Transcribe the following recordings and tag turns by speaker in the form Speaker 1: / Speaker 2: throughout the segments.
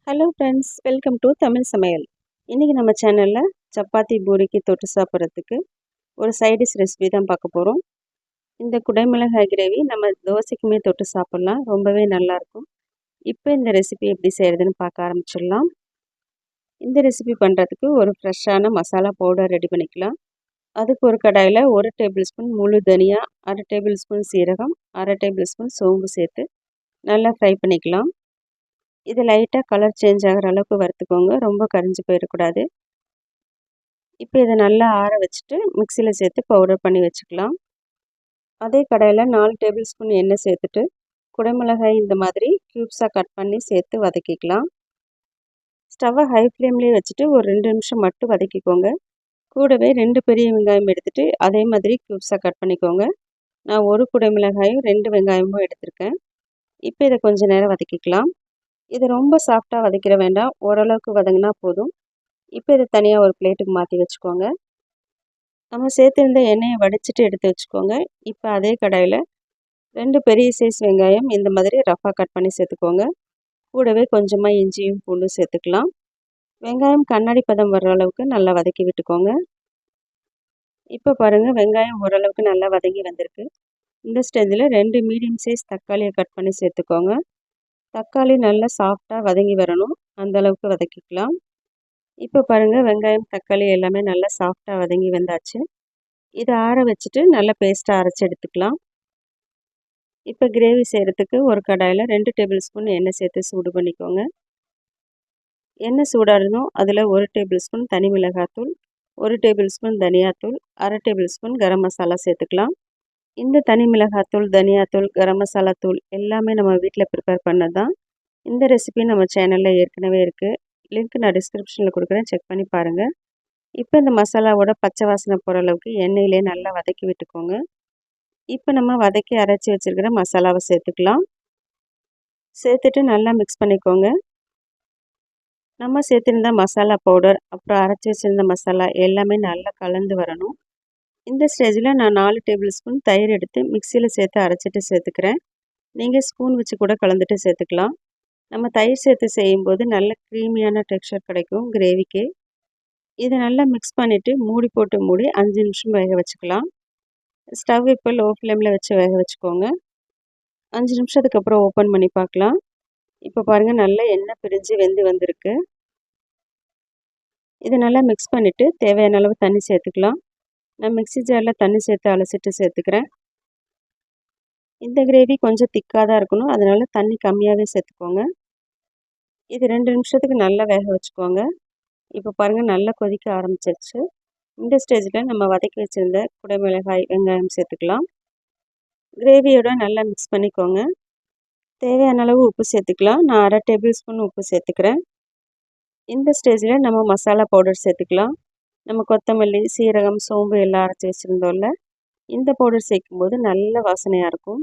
Speaker 1: Hello friends, welcome to Tamil சமையல். இன்றைக்கி நம்ம சேனலில் சப்பாத்தி பூரிக்கு தொட்டு சாப்பிட்றதுக்கு ஒரு சைடிஷ் ரெசிபி தான் பார்க்க போகிறோம். இந்த குடைமிளகாய் கிரேவி நம்ம தோசைக்குமே தொட்டு சாப்பிட்லாம், ரொம்பவே நல்லாயிருக்கும். இப்போ இந்த ரெசிபி எப்படி செய்கிறதுன்னு பார்க்க ஆரம்பிச்சிடலாம். இந்த ரெசிபி பண்ணுறதுக்கு ஒரு ஃப்ரெஷ்ஷான மசாலா பவுடர் ரெடி பண்ணிக்கலாம். அதுக்கு ஒரு கடாயில் 1 டேபிள் ஸ்பூன் முழு தனியா, 1/2 டேபிள் ஸ்பூன் சீரகம், 1/2 டேபிள் ஸ்பூன் சோம்பு சேர்த்து நல்லா ஃப்ரை பண்ணிக்கலாம். இது லைட்டாக கலர் சேஞ்ச் ஆகிற அளவுக்கு வறுத்துக்கோங்க, ரொம்ப கரிஞ்சு போயிடக்கூடாது. இப்போ இதை நல்லா ஆற வச்சுட்டு மிக்சியில் சேர்த்து பவுடர் பண்ணி வச்சுக்கலாம். அதே கடாயில் 4 டேபிள் ஸ்பூன் எண்ணெய் சேர்த்துட்டு குடைமிளகாய் இந்த மாதிரி க்யூப்ஸாக கட் பண்ணி சேர்த்து வதக்கிக்கலாம். ஸ்டவ்வை ஹை ஃப்ளேம்லேயே வச்சுட்டு ஒரு 2 நிமிஷம் மட்டும் வதக்கிக்கோங்க. கூடவே 2 பெரிய வெங்காயம் எடுத்துகிட்டு அதே மாதிரி க்யூப்ஸாக கட் பண்ணிக்கோங்க. நான் ஒரு குடைமிளகாயும் 2 வெங்காயமும் எடுத்திருக்கேன். இப்போ இதை கொஞ்சம் நேரம் வதக்கிக்கலாம். இது ரொம்ப சாஃப்டாக வதக்கிட வேண்டாம், ஓரளவுக்கு வதங்கினா போதும். இப்போ இதை தனியாக ஒரு பிளேட்டுக்கு மாற்றி வச்சுக்கோங்க. நம்ம சேர்த்துருந்த எண்ணெயை வடிச்சிட்டு எடுத்து வச்சுக்கோங்க. இப்போ அதே கடாயில் 2 பெரிய சைஸ் வெங்காயம் இந்த மாதிரி ரஃபாக கட் பண்ணி சேர்த்துக்கோங்க. கூடவே கொஞ்சமாக இஞ்சியும் பூண்டும் சேர்த்துக்கலாம். வெங்காயம் கண்ணாடி பதம் வர்ற அளவுக்கு நல்லா வதக்கி விட்டுக்கோங்க. இப்போ பாருங்கள், வெங்காயம் ஓரளவுக்கு நல்லா வதங்கி வந்திருக்கு. இந்த ஸ்டேஜில் 2 மீடியம் சைஸ் தக்காளியை கட் பண்ணி சேர்த்துக்கோங்க. தக்காளி நல்லா சாஃப்டாக வதங்கி வரணும், அந்தளவுக்கு வதக்கிக்கலாம். இப்போ பாருங்கள், வெங்காயம் தக்காளி எல்லாமே நல்லா சாஃப்டாக வதங்கி வந்தாச்சு. இதை ஆற வச்சுட்டு நல்லா பேஸ்ட்டாக அரைச்சி எடுத்துக்கலாம். இப்போ கிரேவி செய்கிறதுக்கு ஒரு கடாயில் 2 டேபிள் ஸ்பூன் எண்ணெய் சேர்த்து சூடு பண்ணிக்கோங்க. எண்ணெய் சூடாகணும், அதில் 1 டேபிள் ஸ்பூன் தனி மிளகாத்தூள், 1 டேபிள் ஸ்பூன் தனியாத்தூள், 1/2 டேபிள் ஸ்பூன் கரம் மசாலா சேர்த்துக்கலாம். இந்த தனி மிளகாத்தூள், தனியாத்தூள், கரம் மசாலா தூள் எல்லாமே நம்ம வீட்டில் ப்ரிப்பேர் பண்ணது தான். இந்த ரெசிபி நம்ம சேனலில் ஏற்கனவே இருக்குது, லிங்க் நான் டிஸ்கிரிப்ஷனில் கொடுக்குறேன், செக் பண்ணி பாருங்கள். இப்போ இந்த மசாலாவோட பச்சை வாசனை போகிற அளவுக்கு எண்ணெயிலே நல்லா வதக்கி விட்டுக்கோங்க. இப்போ நம்ம வதக்கி அரைச்சி வச்சுருக்கிற மசாலாவை சேர்த்துக்கலாம். சேர்த்துட்டு நல்லா மிக்ஸ் பண்ணிக்கோங்க. நம்ம சேர்த்துருந்த மசாலா பவுடர், அப்புறம் அரைச்சி வச்சுருந்த மசாலா எல்லாமே நல்லா கலந்து வரணும். இந்த ஸ்டேஜில் நான் 4 டேபிள் ஸ்பூன் தயிர் எடுத்து மிக்சியில் சேர்த்து அரைச்சிட்டு சேர்த்துக்கிறேன். நீங்கள் ஸ்பூன் வச்சு கூட கலந்துட்டு சேர்த்துக்கலாம். நம்ம தயிர் சேர்த்து செய்யும்போது நல்ல க்ரீமியான டெக்ஸ்சர் கிடைக்கும் கிரேவிக்கு. இதை நல்லா மிக்ஸ் பண்ணிவிட்டு மூடி போட்டு மூடி 5 நிமிஷம் வேக வச்சுக்கலாம். ஸ்டவ் இப்போ லோ ஃப்ளேமில் வச்சு வேக வச்சுக்கோங்க. 5 நிமிஷத்துக்கு அப்புறம் ஓப்பன் பண்ணி பார்க்கலாம். இப்போ பாருங்கள், நல்லா எண்ணெய் பிரிஞ்சு வெந்து வந்திருக்கு. இதை நல்லா மிக்ஸ் பண்ணிவிட்டு தேவையான அளவு தண்ணி சேர்த்துக்கலாம். நான் மிக்ஸி ஜாரில் தண்ணி சேர்த்து அலசிட்டு சேர்த்துக்கிறேன். இந்த கிரேவி கொஞ்சம் திக்காக தான் இருக்கணும், அதனால் தண்ணி கம்மியாகவே சேர்த்துக்கோங்க. இது 2 நிமிஷத்துக்கு நல்லா வேக வச்சுக்கோங்க. இப்போ பாருங்கள், நல்லா கொதிக்க ஆரம்பிச்சிருச்சு. இந்த ஸ்டேஜில் நம்ம வதக்கி வச்சுருந்த குடைமிளகாய், வெங்காயம் சேர்த்துக்கலாம். கிரேவியோட நல்லா மிக்ஸ் பண்ணிக்கோங்க. தேவையான அளவு உப்பு சேர்த்துக்கலாம். நான் 1/2 டேபிள் ஸ்பூன் உப்பு சேர்த்துக்கிறேன். இந்த ஸ்டேஜில் நம்ம மசாலா பவுடர் சேர்த்துக்கலாம். நம்ம கொத்தமல்லி, சீரகம், சோம்பு எல்லாம் அரைச்சி வச்சுருந்தோம்ல, இந்த பவுடர் சேர்க்கும்போது நல்ல வாசனையாக இருக்கும்.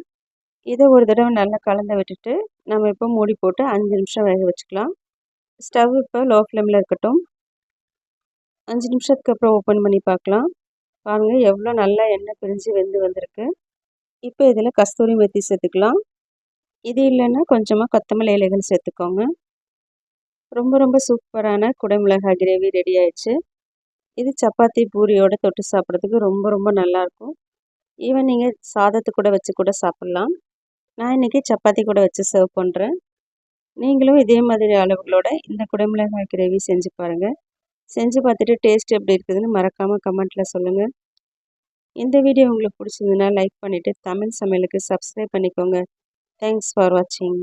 Speaker 1: இதை ஒரு தடவை நல்லா கலந்து விட்டுட்டு நம்ம இப்போ மூடி போட்டு 5 நிமிஷம் வேக வச்சுக்கலாம். ஸ்டவ் இப்போ லோ ஃப்ளேமில் இருக்கட்டும். 5 நிமிஷத்துக்கு அப்புறம் ஓப்பன் பண்ணி பார்க்கலாம். பாருங்கள், எவ்வளோ நல்லா எண்ணெய் பிரிஞ்சு வெந்து வந்திருக்கு. இப்போ இதில் கஸ்தூரி மெத்தி சேர்த்துக்கலாம். இது இல்லைன்னா கொஞ்சமாக கொத்தமல்லி இலைகள் சேர்த்துக்கோங்க. ரொம்ப ரொம்ப சூப்பரான குடைமிளகாய் கிரேவி ரெடி ஆயிடுச்சு. இது சப்பாத்தி பூரியோட தொட்டு சாப்பிட்றதுக்கு ரொம்ப ரொம்ப நல்லாயிருக்கும். ஈவன் நீங்கள் சாதத்து கூட வச்சு கூட சாப்பிட்லாம். நான் இன்றைக்கி சப்பாத்தி கூட வச்சு சர்வ் பண்ணுறேன். நீங்களும் இதே மாதிரி அளவுகளோட இந்த குடைமிளகாய் கிரேவி செஞ்சு பாருங்கள். செஞ்சு பார்த்துட்டு டேஸ்ட் எப்படி இருக்குதுன்னு மறக்காமல் கமெண்ட்டில் சொல்லுங்கள். இந்த வீடியோ உங்களுக்கு பிடிச்சிருந்துன்னா லைக் பண்ணிவிட்டு தமிழ் சமையலுக்கு சப்ஸ்கிரைப் பண்ணிக்கோங்க. தேங்க்ஸ் ஃபார் வாட்சிங்.